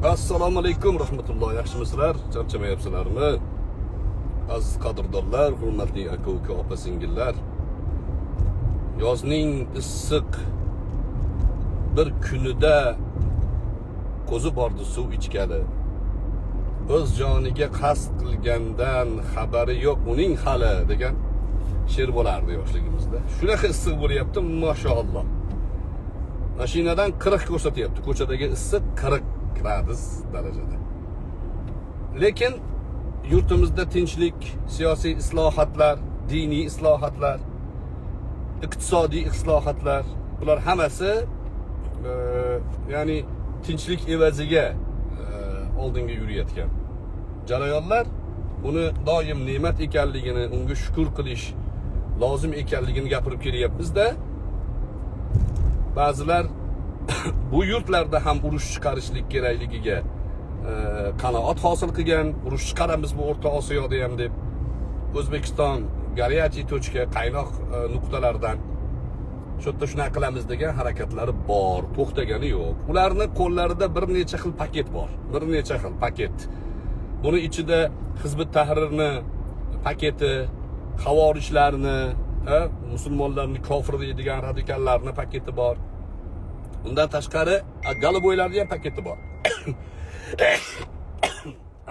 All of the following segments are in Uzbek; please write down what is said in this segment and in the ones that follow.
Assalomu alaykum rahmatulloh. Yaxshimisizlar? Charchamayapsizlarmi? Aziz qadrdonlar, hurmatli aka-uka, opa-singillar. Yozning issiq bir kunida ko'zi bordi suv ichgani. O'z joniga qasd qilgandan xabari yo'q uning hali degan she'r bo'lardi yoshligimizda. Shunaqa issiq bo'lyapti, mashalloh. Mashinadan 40 ko'rsatyapti. Ko'chadagi issiq 40 gradus darajada. Lekin yurtimizda tinchlik, siyosiy islohotlar, diniy islohotlar, iqtisodiy islohotlar, bular hammasi ya'ni tinchlik evaziga oldinga yurayotgan jarayonlar. Buni doim ne'mat ekanligini, unga shukr qilish lozim ekanligini gapirib kelyapmiz-da. Ba'zilar bu yurtlarda ham urush chiqarishlik kerakligiga qanoat hosil qilgan, urush chiqaramiz bu O'rta Osiyoda ham deb. O'zbekiston горячий точка, qaynoq nuqtalardan shu yerda shuna qilamiz degan harakatlari bor, to'xtagani yo'q. Ularning qo'llarida bir necha xil paket bor, bir necha xil paket. Buni ichida Hizb-ut Tahrirni paketi, xavorijlarni, musulmonlarni kofir deydigan radikallarni paketi bor. Undan tashqari galoboylarning ham paketi bor.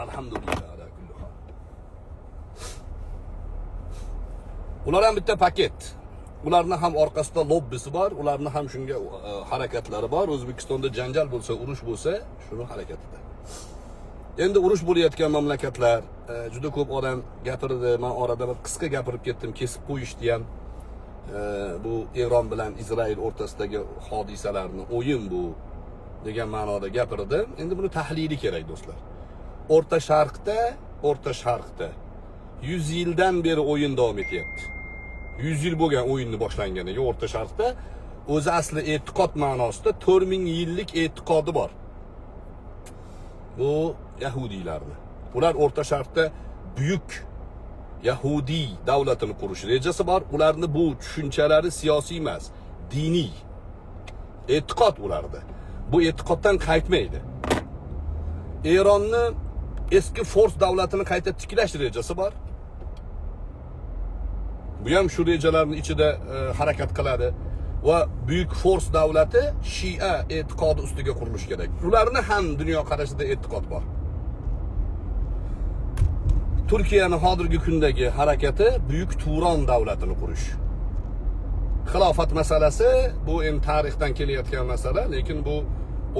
Alhamdulillah. Ular ham bitta paket. Ularning ham orqasida lobbisi bor, ularning ham shunga harakatlari bor. O'zbekistonda janjal bo'lsa, urush bo'lsa, shuni harakatida. Endi urush bo'layotgan mamlakatlar, juda ko'p odam gapirdi. Men orada bir qisqa gapirib ketdim, kesib qo'yishdi ham. Bu Eron bilan Izrail o'rtasidagi hodisalarni o'yin bu degan ma'noda gapirdim. Endi buni tahlili kerak do'stlar. O'rta Sharqda 100 yildan beri o'yin davom etyapti. 100 yil bo'lgan o'yinni boshlanganiga O'rta Sharqda o'zi asli e'tiqod ma'nosida 4000 yillik e'tiqodi bor. Bu Yahudiylarni. Ular O'rta Sharqda buyuk Yahudiy davlatini qurish rejasi bor. Ularni bu tushunchalari siyosiy emas, diniy. E'tiqod ularda. Bu e'tiqoddan qaytmaydi. Eronni eski Fors davlatini qayta tiklash rejasi bor. Bu ham shu rejalarning ichida harakat qiladi va buyuk Fors davlati Shia e'tiqodi ustiga qurilishi kerak. Ularning ham dunyo qarashida e'tiqod bor. Turkiyaning hozirgi kundagi harakati buyuk Turon davlatini qurish. Xilofat masalasi bu endi tarixdan kelayotgan masala, lekin bu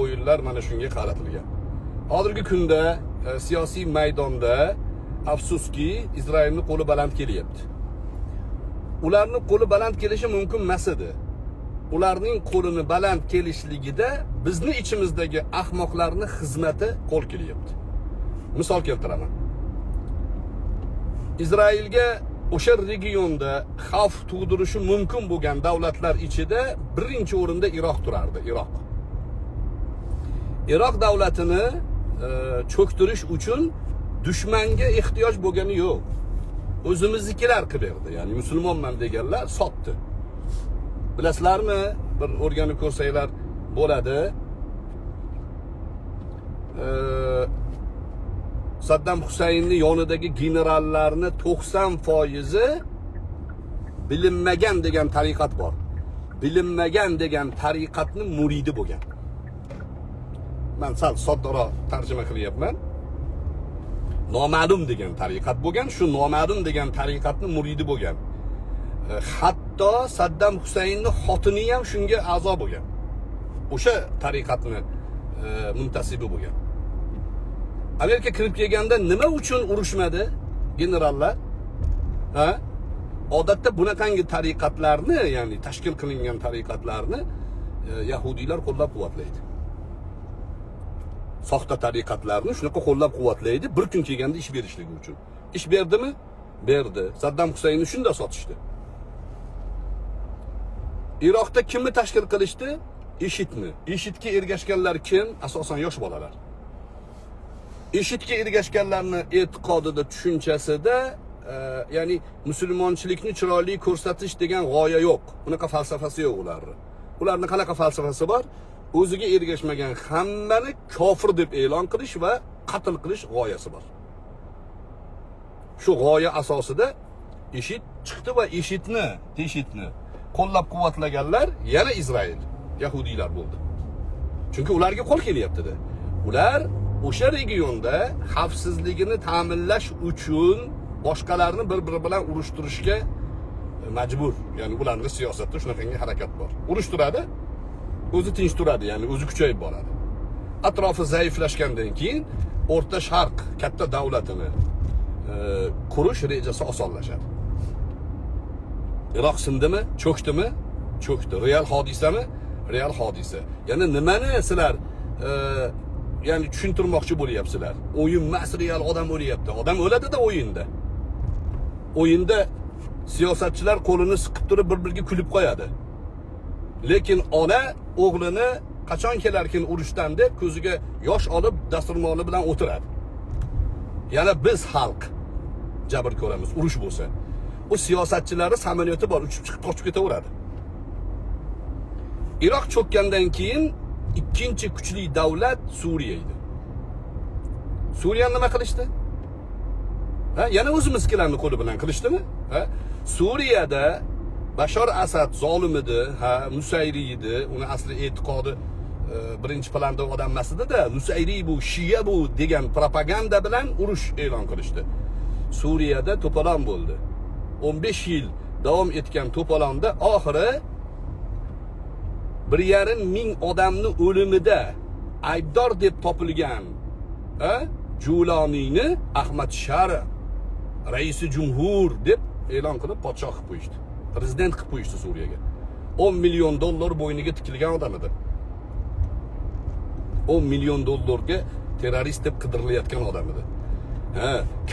o'yinlar mana shunga qaratilgan. Hozirgi kunda siyosiy maydonda afsuski Izrailning qo'li baland kelyapti. Ularning qo'li baland kelishi mumkin emas edi. Ularning qo'lini baland kelishligida bizni ichimizdagi ahmoqlarning xizmati qo'l kelyapti. Misol keltiraman. Izrailga o'sha regionda xavf tug'dirishi mumkin bo'lgan davlatlar ichida birinchi o'rinda Iroq turardi, Iroq. Iroq davlatini cho'ktirish uchun dushmanga ehtiyoj bo'lgani yo'q. O'zimiznikilar qilib berdi. Ya'ni musulmonman deganlar sotdi. Bilasizlarmi? Bir o'rganib ko'rsanglar bo'ladi. Saddam Husaynning yonidagi generallarni 90% bilinmagan degan tariqat bor. Bilinmagan degan tariqatning muridi bo'lgan. Men sal soddaroq tarjima qilyapman. Noma'lum degan tariqat bo'lgan, shu noma'lum degan tariqatning muridi bo'lgan. Hatto Saddam Husaynning xotini ham shunga a'zo bo'lgan. O'sha tariqatni muntasibi bo'lgan. Amerika kirib kelganda nima uchun urushmadi generallar? Odatda bunaqangi tariqatlarni, ya'ni tashkil qilingan tariqatlarni yahudiylar qo'llab-quvvatlaydi. Soxta tariqatlarni shunaqa qo'llab-quvvatlaydi, bir kun kelganda ish berishligi uchun. Ish berdimi? Berdi. Saddam Husaynni shunda sotishdi. Iroqda kimni tashkil qilishdi? IShIDni. IShIDga ergashganlar kim? Asosan yosh bolalar. IShIDga ergashganlarning e'tiqodida, tushunchasida, ya'ni musulmonchilikni chiroyli ko'rsatish degan g'oya yo'q. Bunaqa falsafasi yo'q ularning. Ularning qanaqa falsafasi bor? o'ziga ergashmagan hammani kofir deb e'lon qilish va qatl qilish g'oyasi bor. Shu g'oya asosida IShID chiqdi va IShIDni qo'llab-quvvatlaganlar yana Izrail, yahudiylar bo'ldi. Chunki ularga qo'l kelyapti-da. Ular o'sha regionda xavfsizligini ta'minlash uchun boshqalarni bir-biri bilan urushtirishga majbur. Ya'ni ularning siyosatida shunaqangi harakat bor. Urushtiradi, o'zi tinch turadi, ya'ni o'zi kuchayib boradi. Atrofi zaiflashgandan keyin O'rta Sharq katta davlatini qurish rejasi osonlashadi. Iroq sindimi? Cho'kdimi? Cho'kdi. Real hodisami? Real hodisa. Ya'ni nimani sizlar ya'ni tushuntirmoqchi bo'lyapsizlar? O'yin emas, real odam o'lyapti. Odam o'ladi-da o'yinda. O'yinda siyosatchilar qo'lini siqib turib bir-biriga kulib qo'yadi. Lekin ona o'g'lini qachon kelarkin urushdan deb ko'ziga yosh olib dasturmoli bilan o'tiradi. Yana biz xalq jabr ko'ramiz urush bo'lsa. O siyosatchilari samolyoti bor, uchib chiqib qochib ketaveradi. Iroq cho'kkandan keyin ikkinchi kuchli davlat Suriya edi. Suriyani nima qilishdi? Yana o'zimizkilarni qo'li bilan qilishdimi? Suriyada Bashar Asad zolim edi, Nusayri edi. Uni asli e'tiqodi birinchi planda odam emas edi-da, Nusayri bu, Shiya bu degan propaganda bilan urush e'lon qilishdi. Suriyada to'polon bo'ldi. 15 yil davom etgan to'polonda oxiri 1,5 ming odamni o'limida aybdor deb topilgan Juloniyni Ahmad Shara raisi jumhur deb e'lon qilib podshoh qilib qo'yishdi. Prezident qilib qo'yishdi Suriyaga. 10 million dollar bo'yniga tikilgan odam edi. 10 million dollarga terrorist deb qidirilayotgan odam edi.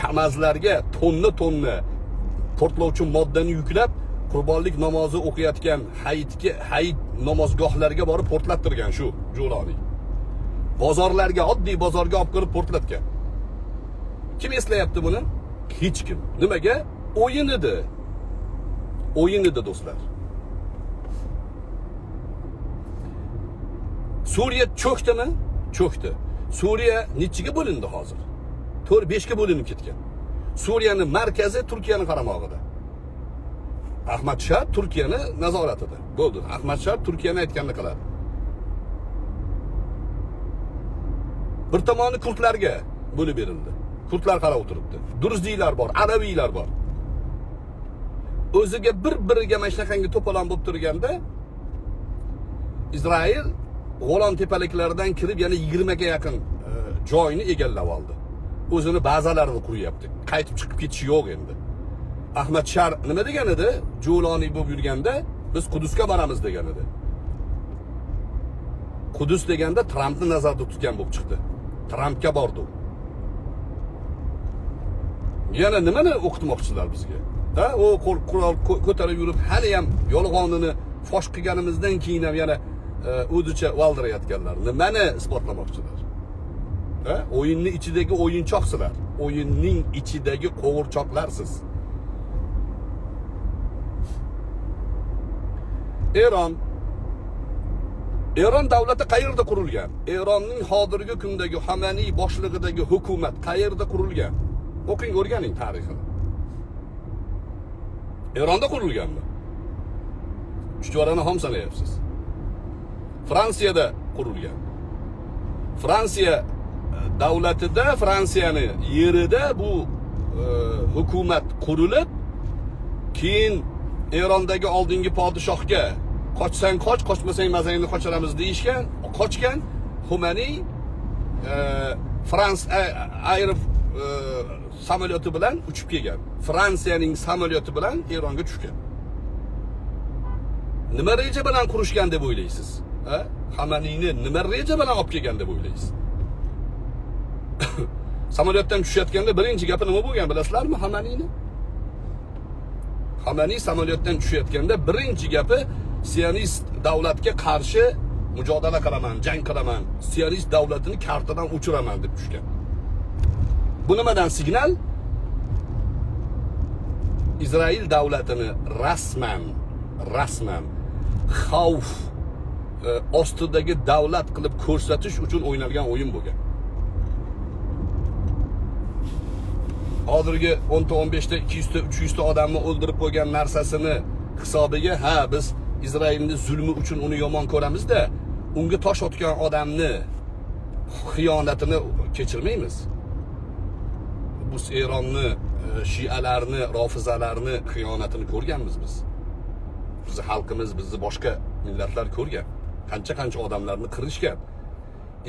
Kamazlarga tonna portlovchi moddani yuklab qurbonlik namozi o'qiyotgan hayit namozgohlarga borib portlattirgan shu Juloniy. Bozorlarga, oddiy bozorga olib kirib portlatgan. Kim eslayapti buni? Hech kim. Nimaga? O'yin edi. O'yin edi do'stlar. Suriya cho'kdimi? Cho'kdi. Suriya nechiga bo'lindi hozir? 4-5 ga bo'linib ketgan. Suriyaning markazi Turkiyaning qaramog'ida. Ahmad Shah Turkiyani nazoratida. Bo'ldi. Ahmad Shah Turkiyani aytganini qiladi. Bir tomoni kurdlarga bo'lib berildi. Kurdlar qarab o'tiribdi. Durziylar bor, araviylar bor. O'ziga bir-biriga mana shunaqangi to'polon bo'lib turganda Izrail Golan tepaliklaridan kirib yana 20 ga yaqin joyni egallab oldi. O'zini bazalarini quryapti. Qaytib chiqib ketishi yo'q endi. Ahmad Shar nima degan edi? Juloniy bo'lib yurganda biz Qudusga boramiz degan edi. Qudus deganda Trampni nazarda tutgan bo'lib chiqdi. Trampga bordi. Yana nimani o'qitmoqchilar bizga? O qurol ko'tarib yurib, hali ham yolg'onini fosh qilganimizdan keyin ham yana o'zicha valdirayotganlar. Nimani isbotlamoqchilar? O'yinning ichidagi o'yinchoqsizlar. O'yinning ichidagi qo'g'irchoqlarsiz. Eron davlati qayerda qurilgan? Eronning hozirgi kundagi Xamaniy boshlig'idagi hukumat qayerda qurilgan? O'qing, o'rganing tarixini. Eronda qurilganmi? Chuchvarani ham sanayapsiz. Fransiyada qurilgan. Fransiya davlatida, Fransiyani yerida bu hukumat qurilib, keyin Erondagi oldingi podshohga qochsang qoch, qochmasang mazangni qochiramiz deyishgan, qochgan Xomaniy Air samolyoti bilan uchib kelgan. Fransiyaning samolyoti bilan Eronga tushgan. Nima reja bilan qurishgan deb o'ylaysiz? Xamaniyni nima reja bilan olib kelgan deb o'ylaysiz? Samolyotdan tushayotganda birinchi gapi nima bo'lgan bilasizlarmi Xamaniyni? Xamaniy samolyotdan tushayotganda birinchi gapi Siyonist davlatga qarshi mujodala qilaman, jang qilaman, Siyonist davlatini kartadan o'chiraman deb tushgan. Bu nimadan signal? Izrail davlatini rasman xavf ostidagi davlat qilib ko'rsatish uchun o'ynalgan o'yin bo'lgan. Hozirgi 10-15 ta, 200 ta, 300 ta odamni o'ldirib qo'ygan narsasini hisobiga ha biz Izrailning zulmi uchun uni yomon ko'ramiz-da, unga tosh otgan odamni xiyonatini kechirmaymiz. Bu Eronni, shialarni, rofizalarni xiyonatini ko'rganmiz biz. Bizni xalqimiz, bizni boshqa millatlar ko'rgan. Qancha odamlarni qirishgan.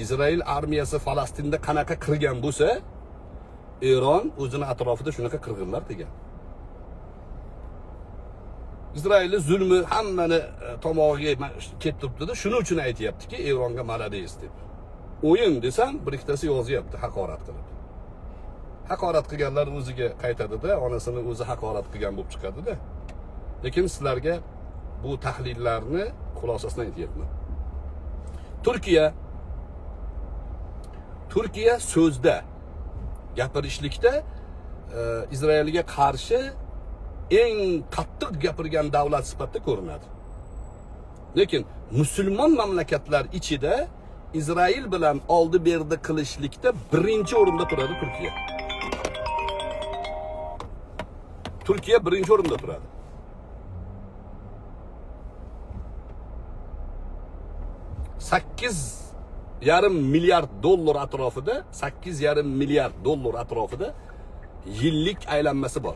Izrail armiyasi Falastinda qanaqa qirgan bo'lsa, Eron o'zini atrofida shunaqa qirg'inlar degan. Izrailning zulmi hammani tomog'iga kettiribdi-da, shuning uchun aytayaptiki, Eronga malades deb. O'yin desam, bir ikkitasi yozyapti haqorat qilib. Haqorat qilganlar o'ziga qaytadi-da, onasini o'zi haqorat qilgan bo'lib chiqadi-da. Lekin sizlarga bu tahlillarni xulosasini aytyapman. Turkiya so'zda, gapirishlikda Izrailga qarshi eng qattiq gapirgan davlat sifatida ko'rinadi. Lekin musulmon mamlakatlar ichida Izrail bilan oldi-berdi qilishlikda birinchi o'rinda turadi Turkiya. Turkiya birinchi o'rinda turadi. $8,5 milyard atrofida, $8,5 milyard atrofida yillik aylanmasi bor.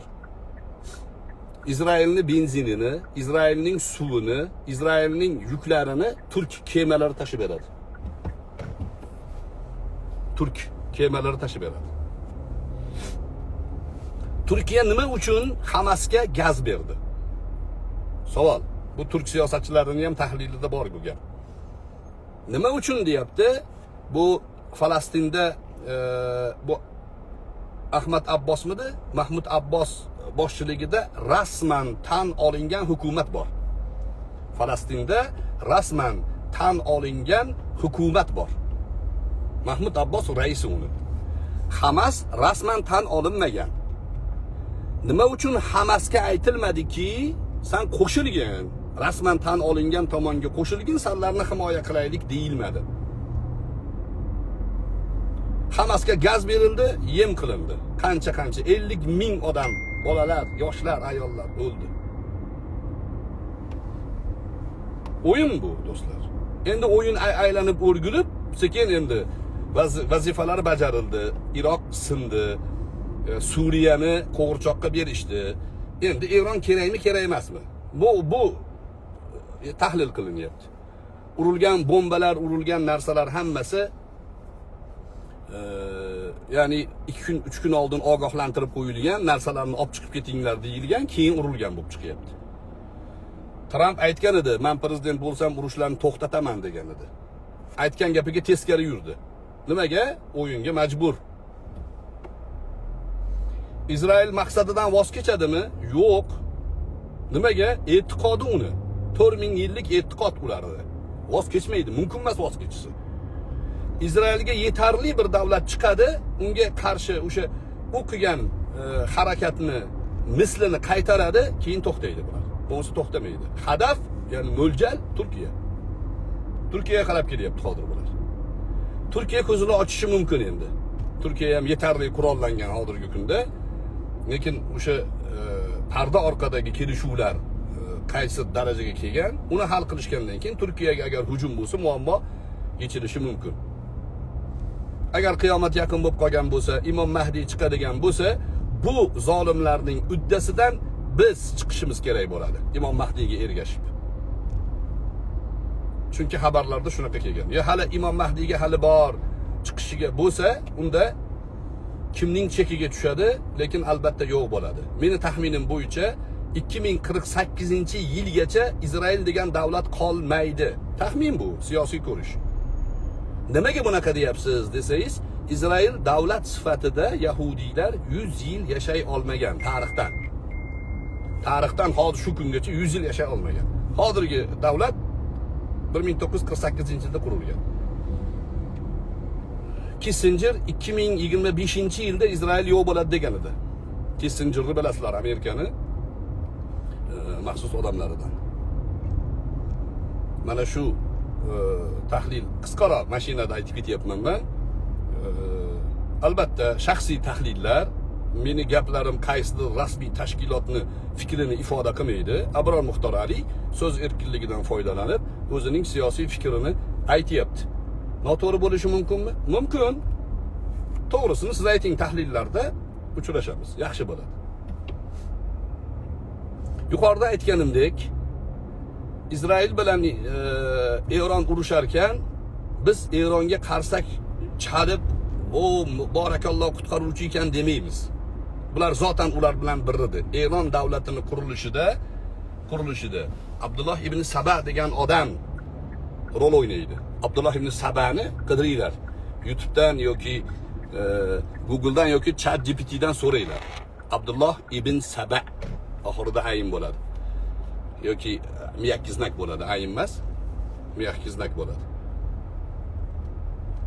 İsrailning benzinini, İsrailning suvini, İsrailning yuklarini Turk kemalari tashib beradi. Turk kemalari tashib beradi. Turkiya nima uchun Hamasga gaz berdi? Savol. Bu Turk siyosatchilarining ham tahlilida bor bu gap. Nima uchun deyapti? Bu Falastinda bu Ahmad Abbosmidi? Mahmud Abbos boshchiligida rasman tan olingan hukumat bor. Falastinda rasman tan olingan hukumat bor. Mahmud Abbos raisi uni. Hamas rasman tan olinmagan. Nima uchun Hamasga aytilmadiki, sen qo'shilgin, rasman tan olingan tomonga qo'shilgin, sanlarni himoya qilaylik deyilmadi. Hamasga gaz berildi, yem qilindi. Qancha 50,000 odam, bolalar, yoshlar, ayollar o'ldi. O'yin bu do'stlar. Endi o'yin aylanib o'rgilib, sekin endi vazifalari bajarildi. Iroq sindi, Suriyani qo'g'irchoqqa berishdi. Endi Eron kerakmi, kerak emasmi? Bu tahlil qilinyapti. Urilgan bombalar, urilgan narsalar hammasi ya'ni 2 kun, 3 kun oldin ogohlantirib qo'yilgan narsalarni olib chiqib ketinglar deyilgan, keyin urilgan bo'lib chiqyapti. Trump aytgan edi, men prezident bo'lsam urushlarni to'xtataman degan edi. Aytgan gapiga teskari yurdi. Nimaga? O'yinga majbur. Izrail maqsadidan voz kechadimi? Yo'q. Nimaga? E'tiqodi uni. 4000 yillik e'tiqod ularida. Voz kechmaydi, mumkin emas voz kechisi. Izrailga yetarli bir davlat chiqadi, unga qarshi o'sha o'qigan harakatni mislini qaytaradi, keyin to'xtaydi bular. Bunisi to'xtamaydi. Hadaf, ya'ni mo'ljal Turkiya. Turkiyaga qarab kelyapti hozir bular. Turkiya ko'zini ochishi mumkin endi. Turkiya ham yetarli qurollangan hozirgi kunda. Lekin o'sha parda orqadagi kelishuvlar qaysi darajaga kelgan, uni hal qilishgandan keyin Turkiyaga agar hujum bo'lsa, muammo yechilishi mumkin. Agar qiyomat yaqin bo'lib qolgan bo'lsa, Imom Mahdi chiqadigan bo'lsa, bu zolimlarning uddasidan biz chiqishimiz kerak bo'ladi. Imom Mahdiga ergashib. Chunki xabarlarda shunaqa kelgan. Ya hali Imom Mahdiga hali bor chiqishiga bo'lsa, unda kimning chekiga tushadi, lekin albatta yo'q bo'ladi. Meni taxminim bo'yicha 2048-yilgacha Izrail degan davlat qolmaydi. Taxmin bu, siyosiy ko'rish. Nimaga bunaqa deyapsiz desangiz, Izrail davlat sifatida yahudiylar 100 yil yashay olmagan tarixdan. Tarixdan hozir shu kungacha 100 yil yashay olmagan. Hozirgi davlat 1948-yilda qurilgan. Kissinger 2025-yilda Izrail yo'q bo'ladi degan edi. Kissingerni bilasizlar, Amerikani maxsus odamlaridan. Mana shu tahlil qisqaroq mashinada aytib ketyapman men. Albatta shaxsiy tahlillar, meni gaplarim qaysidir rasmiy tashkilotni fikrini ifoda qilmaydi. Abror Muxtor Ali so'z erkinligidan foydalanib o'zining siyosiy fikrini aytyapti. Noto'g'ri bo'lishi mumkinmi? Mumkin. To'g'risini siz ayting, tahlillarda uchrashamiz. Yaxshi bo'ladi. Yuqorida aytganimdek, Izroil bilan Eron urushar ekan, biz Eronga qarsak chalib, "O, barakalloh qutqaruvchi ekan" demaymiz. Bular zotan ular bilan bir edi. Eron davlatini qurilishida Abdullah ibn Saba degan odam rol o'ynaydi. Abdullah ibn Sabani qidiringlar. YouTube'dan yoki Google'dan yoki ChatGPT'dan so'ranglar. Abdullah ibn Saba oxirida ayin bo'ladi. Yoki miyakkiznak bo'ladi, ayin emas, miyakkiznak bo'ladi.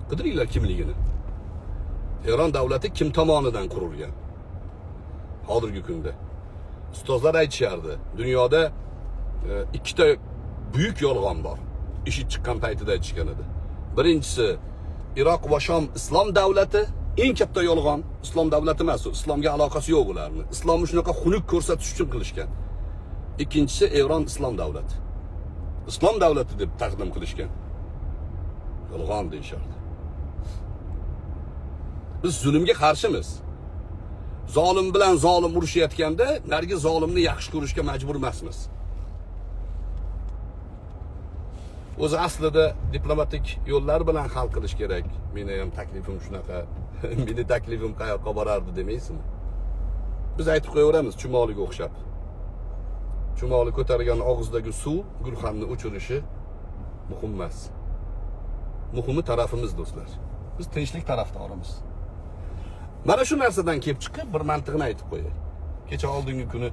Qidiringlar kimligini. Eron davlati kim tomonidan qurilgan? Hozirgi kunda ustozlar aytishardi, dunyoda ikkita buyuk yolg'on bor. Ishi chiqqan paytida aytishgan edi. Birinchisi Iroq va Shom islom davlati, eng katta yolg'on. Islom davlati emas, islomga aloqasi yo'q ularning. Islomni shunaqa xunuk ko'rsatish uchun qilishgan. Ikkinchisi Eron islom davlati. Islom davlati deb taqdim qilishgan. Yolg'on deyishardi. Biz zulmga qarshimiz. Zolim bilan zolim urushayotganda, nargi zolimni yaxshi ko'rishga majbur emasmiz. O'zi aslida diplomatik yo'llar bilan hal qilish kerak. Meni ham taklifim shunaqa. Meni taklifim qayoqqa borardi demaysizmi? Biz aytib qo'yaveramiz, chumoliga o'xshab. Chumoli ko'targan og'izdagi suv gulxanni o'chirishi muhim emas. Muhimi tarafimiz, do'stlar. Biz tinchlik tarafdorimiz. Mana shu narsadan kelib chiqib bir mantiqni aytib qo'yay. Kecha oldingi kuni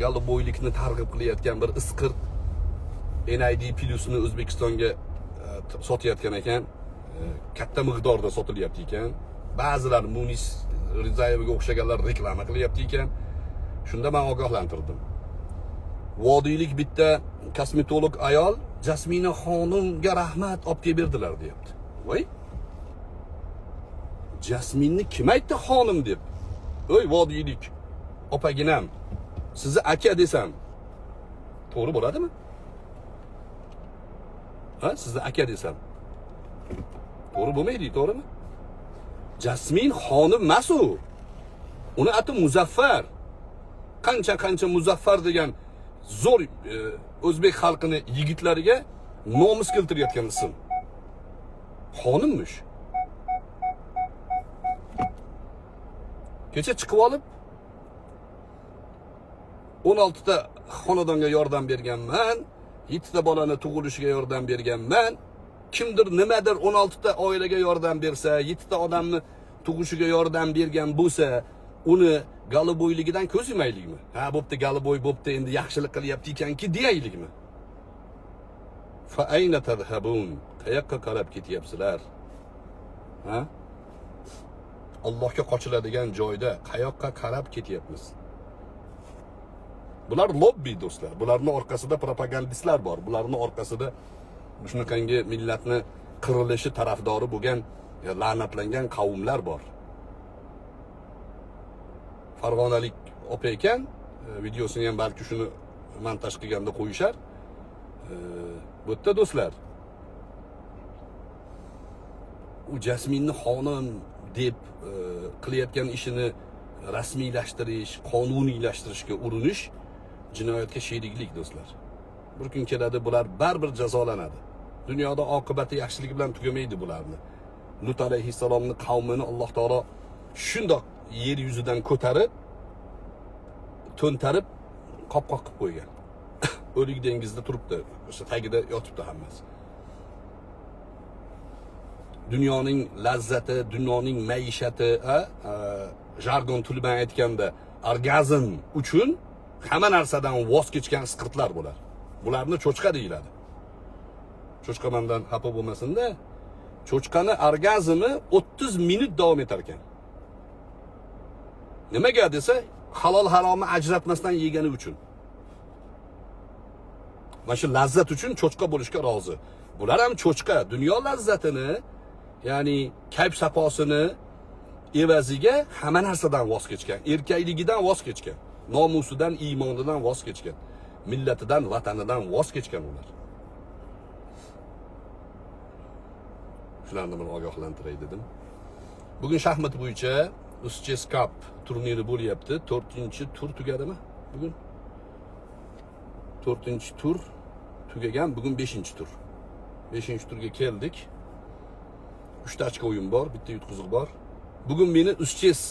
galoboylikni targ'ib qilayotgan bir isqir NID Plus'ni O'zbekistonga sotayotgan ekan, katta miqdorda sotilyapti ekan. Ba'zilar Munis Rizayevga o'xshaganlar reklama qilyapti ekan. Shunda men ogohlantirdim. Vodiylik bitta kosmetolog ayol Jasmina xonimga rahmat olib kelib berdilar, deyapti. Voy. Jasminni kim aytdi xonim deb? O'y vodiylik. Opaginam, sizni aka desam to'g'ri bo'ladimi? Ha, sizni aka desam to'g'ri bo'lmaydi, to'g'rimi? Jasmin xonim emas u. Uni ati Muzaffar. Qancha Muzaffar degan zo'r o'zbek xalqini yigitlariga nomus keltirayotgan ism. Xonimmish. Kecha chiqib olib 16 ta xonadonga yordam berganman, 7 ta bolani tug'ilishiga yordam berganman. Kimdir nimadir 16 ta oilaga yordam bersa, 7 ta odamni tug'ishiga yordam bergan bo'lsa, uni galoboyligidan ko'z yumaylikmi? Ha, bo'pti, galoboy bo'pti, endi yaxshilik qilyapti ekanki deyaylikmi? Fa ayna tadhhabun? Qayoqqa qarab ketyapsizlar? Ha? Allohga qochiladigan joyda qayoqqa qarab ketyapmiz? Bular lobbi, do'stlar. Bularning orqasida propagandistlar bor. Bularning orqasida shunaqangi millatni qirilishi tarafdori bo'lgan la'natlangan qavmlar bor. Farg'onalik opa ekan, videosini ham balki shuni montaj qilganda qo'yishar. Bu yerda do'stlar, u Jasminni xonim deb qilayotgan ishini rasmiylashtirish, qonuniylashtirishga urinish jinoyatga sheriklik, do'stlar. Bir kun keladi, bular baribir jazolanadi. Dunyoda oqibati yaxshilik bilan tugamaydi bularni. Lut alayhissalomning qavmini Alloh taolo shundoq yer yuzidan ko'tarib, to'ntarib, qopqoq qilib qo'ygan. O'lik dengizda turibdi, o'sha tagida yotibdi hammasi. Dunyoning lazzati, dunyoning maishati, jargon tili bilan aytganda, orgazm uchun hamma narsadan voz kechgan isqirtlar bular. Bularni cho'chqa deyiladi. Cho'chqa mendan xafa bo'lmasin-da. Cho'chqani orgazmi 30 minut davom etar ekan. Nimaga desa, halol haromni ajratmasdan yegani uchun. Mana shu lazzat uchun cho'chqa bo'lishga rozi. Bular ham cho'chqa, dunyo lazzatini, ya'ni kayf saposini evaziga hamma narsadan voz kechgan, erkakligidan voz kechgan, nomusidan, iymonidan voz kechgan, millatidan, vatanidan voz kechgan ular. Shularni men ogohlantiray dedim. Bugun shaxmat bo'yicha Uschess Cup turniri bo'lyapti. 4-tur tugadimi? Bugun 4-tur tugagan, bugun 5-tur. 5-turga keldik. 3 ta ochko o'yin bor, bitta yutqizuq bor. Bugun meni Uschess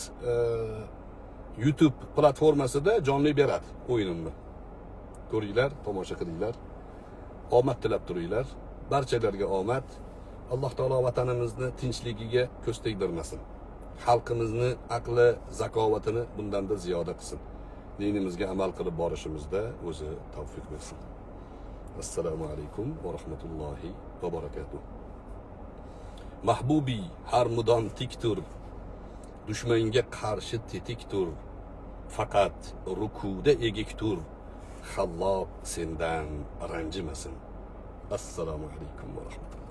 YouTube platformasida jonli beradi o'yinimni. Ko'ringlar, tomosha qilinglar. Omad tilab turinglar. Barchalarga omad. Alloh taolo vatanimizni tinchligiga ko'z tegdirmasin. Xalqimizni aqli, zakovatini bundan-da ziyoda qilsin. Dinimizga amal qilib borishimizda o'zi tavfiq bersin. Assalomu alaykum va rahmatullohi va barakatuh. Mahbubiy har mudom tik tur. Dushmanga qarshi tetik tur. Faqat rukuda egik tur. Xalloq sendan ranjimasin. Assalomu alaykum va rahmatulloh.